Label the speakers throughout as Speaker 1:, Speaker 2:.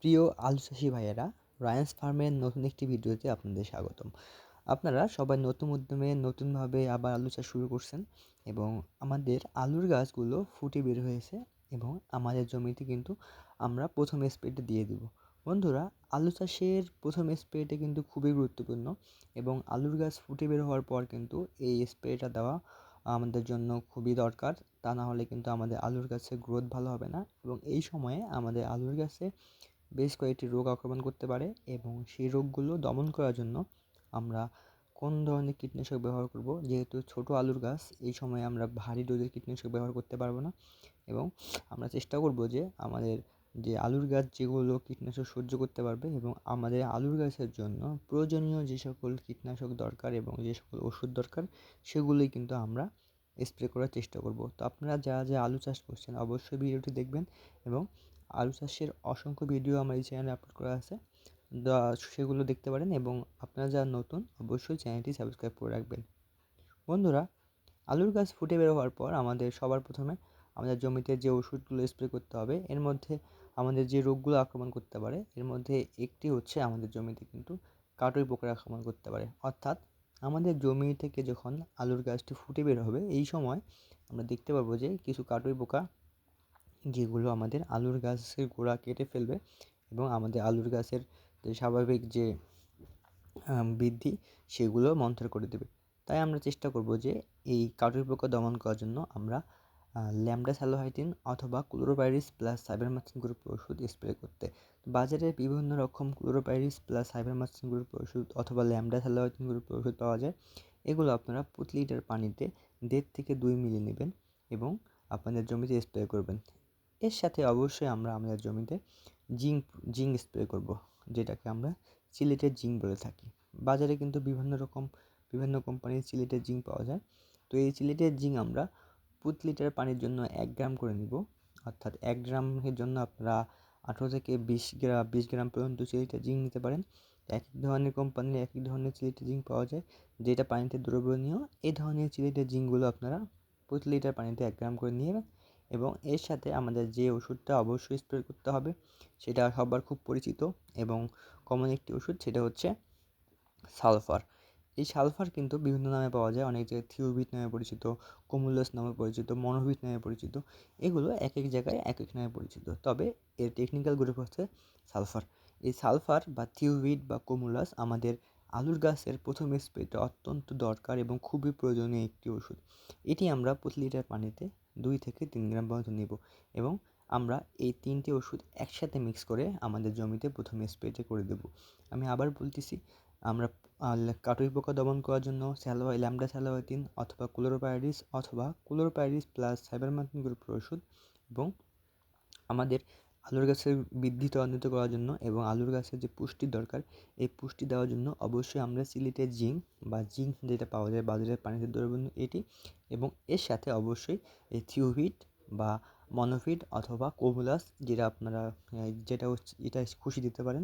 Speaker 1: প্রিয় আলু চাষি ভাইয়েরা, রায়ান্স ফার্মের নতুন একটি ভিডিওতে আপনাদের স্বাগতম। আপনারা সবাই নতুন উদ্যমে নতুনভাবে আবার আলু চাষ শুরু করছেন এবং আমাদের আলুর গাছগুলো ফুটে বের হয়েছে এবং আমাদের জমিতে কিন্তু আমরা প্রথম স্প্রেটা দিয়ে দিব। বন্ধুরা, আলু চাষের প্রথম স্প্রেটা কিন্তু খুবই গুরুত্বপূর্ণ এবং আলুর গাছ ফুটে বের হওয়ার পর কিন্তু এই স্প্রেটা দেওয়া আমাদের জন্য খুবই দরকার। তা না হলে কিন্তু আমাদের আলুর গাছের গ্রোথ ভালো হবে না এবং এই সময়ে আমাদের আলুর গাছে বেশ কয়েকটি রোগ আক্রমণ করতে পারে এবং সেই রোগগুলো দমন করার জন্য আমরা কোন ধরনের কীটনাশক ব্যবহার করব। যেহেতু ছোট আলুর গাছ, এই সময় আমরা ভারী ডোজের কীটনাশক ব্যবহার করতে পারবো না এবং আমরা চেষ্টা করব যে আমাদের যে আলুর গাছ যেগুলো কীটনাশক সহ্য করতে পারবে এবং আমাদের আলুর গাছের জন্য প্রয়োজনীয় যে সকল কীটনাশক দরকার এবং যে সকল ওষুধ দরকার সেগুলোই কিন্তু আমরা স্প্রে করার চেষ্টা করব। তো আপনারা যারা যে আলু চাষ করছেন অবশ্যই ভিডিওটি দেখবেন এবং আলু চাষের অসংখ্য ভিডিও আমার এই চ্যানেলে আপলোড করা আছে, সেগুলো দেখতে পারেন এবং আপনারা যারা নতুন অবশ্যই চ্যানেলটি সাবস্ক্রাইব করে রাখবেন। বন্ধুরা, আলুর গাছ ফুটে বের হওয়ার পর আমাদের সবার প্রথমে আমাদের জমিতে যে ওষুধগুলো স্প্রে করতে হবে, এর মধ্যে আমাদের যে রোগগুলো আক্রমণ করতে পারে এর মধ্যে একটি হচ্ছে আমাদের জমিতে কিন্তু কাটুই পোকার আক্রমণ করতে পারে। অর্থাৎ আমাদের জমি থেকে যখন আলুর গাছটি ফুটে বের হবে এই সময় আমরা দেখতে পারবো যে কিছু কাটুই পোকা যেগুলো আমাদের আলুর গাছের গোড়া কেটে ফেলবে এবং আমাদের আলুর গাছের যে স্বাভাবিক যে বৃদ্ধি সেগুলো মন্থর করে দেবে। তাই আমরা চেষ্টা করব যে এই কাটুই পোকা দমন করার জন্য আমরা ল্যাম্বডাসালোহাইটিন অথবা ক্লোরোপাইরিস প্লাস সাইবারমেথ্রিন গ্রুপের ওষুধ স্প্রে করতে। বাজারে বিভিন্ন রকম ক্লোরোপাইরিস প্লাস সাইবারমেথ্রিন গ্রুপের ওষুধ অথবা ল্যাম্বডাসালোহাইটিন গ্রুপের ওষুধ পাওয়া যায়। এগুলো আপনারা প্রতি লিটার পানিতে 1.5 থেকে 2 মিলি নেবেন এবং আপনাদের জমিতে স্প্রে করবেন। এর সাথে অবশ্যই আমরা আমাদের জমিতে জিঙ্ক জিঙ্ক স্প্রে করব, যেটাকে আমরা সিলেটের জিঙ্ক বলে থাকি। বাজারে কিন্তু বিভিন্ন কোম্পানির সিলেটের জিঙ্ক পাওয়া যায়। তো এই সিলেটের জিঙ্ক আমরা প্রতি লিটার পানির জন্য 1 গ্রাম করে নিব। অর্থাৎ 1 গ্রামের জন্য আপনারা 18 থেকে 20 গ্রাম পর্যন্ত সিলেটের জিঙ্ক নিতে পারেন। এক এক ধরনের কোম্পানির এক এক ধরনের সিলেটের জিঙ্ক পাওয়া যায়, যেটা পানিতে দ্রবণীয়। এই ধরনের সিলেটের জিঙ্কগুলো আপনারা প্রতি লিটার পানিতে 1 গ্রাম করে নিয়ে এবং এর সাথে আমাদের যে ওষুধটা অবশ্যই স্প্রে করতে হবে সেটা সবার খুব পরিচিত এবং কমন একটি ওষুধ, সেটা হচ্ছে সালফার। এই সালফার কিন্তু বিভিন্ন নামে পাওয়া যায়, অনেক জায়গায় থিওভিট নামে পরিচিত, কোমুলাস নামে পরিচিত, মনোভিট নামে পরিচিত। এগুলো এক এক জায়গায় এক এক নামে পরিচিত, তবে এর টেকনিক্যাল গ্রুপ হচ্ছে সালফার। এই সালফার বা থিওভিট বা কোমুলাস আমাদের আলুর গাছের প্রথম স্প্রেতে অত্যন্ত দরকার এবং খুবই প্রয়োজনীয় একটি ওষুধ। এটি আমরা প্রতি লিটার পানিতে 2 থেকে 3 গ্রাম পর্যন্ত নেব এবং আমরা এই 3টে ওষুধ একসাথে মিক্স করে আমাদের জমিতে প্রথমে স্প্রেতে করে দেব। আমি আবার বলতেছি, আমরা কাটুই পোকা দমন করার জন্য ল্যাম্বডাসালোহাইটিন অথবা ক্লোরোপাইরিস প্লাস সাইবারমেথ্রিন গ্রুপের ওষুধ এবং আমাদের আলুর গাছের বৃদ্ধি ত্বরান্বিত করার জন্য এবং আলুর গাছের যে পুষ্টির দরকার এই পুষ্টি দেওয়ার জন্য অবশ্যই আমরা সিলেটের জিঙ্ক বা জিঙ্ক যেটা পাওয়া যায় বাজারের পানিতে দ্রবণীয় এটি এবং এর সাথে অবশ্যই এই থিওভিট বা মনোভিট অথবা কোমুলাস, যেটা আপনারা এটা খুশি দিতে পারেন,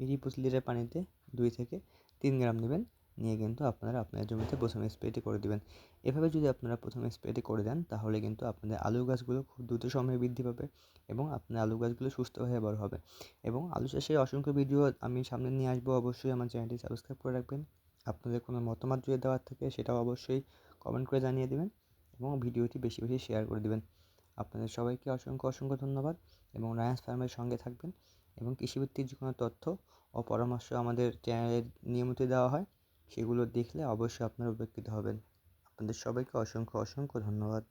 Speaker 1: এটি প্রতি লিটার পানিতে 2 থেকে 3 গ্রাম নেবেন, নিয়ে কিন্তু আপনারা আপনার জমিতে প্রথম স্প্রেটি করে দেবেন। এভাবে যদি আপনারা প্রথম স্প্রেটি করে দেন তাহলে কিন্তু আপনাদের আলু গাছগুলো খুব দ্রুত সময়ে বৃদ্ধি পাবে এবং আপনার আলু গাছগুলো সুস্থভাবে বড় হবে। এবং আলু চাষের অসংখ্য ভিডিও আমি সামনে নিয়ে আসবো, অবশ্যই আমার চ্যানেলটি সাবস্ক্রাইব করে রাখবেন। আপনাদের কোনো মতামত যদি দেওয়ার থাকে সেটাও অবশ্যই কমেন্ট করে জানিয়ে দেবেন এবং ভিডিওটি বেশি বেশি শেয়ার করে দেবেন। আপনাদের সবাইকে অসংখ্য অসংখ্য ধন্যবাদ এবং রায়ান্স ফার্মের সঙ্গে থাকবেন এবং কৃষিভিত্তিক যে কোনো তথ্য ও পরামর্শ আমাদের চ্যানেলে নিয়মিত দেওয়া হয়, সেগুলো দেখলে অবশ্যই আপনারা উপকৃত হবেন। আপনাদের সবাইকে অসংখ্য অসংখ্য ধন্যবাদ।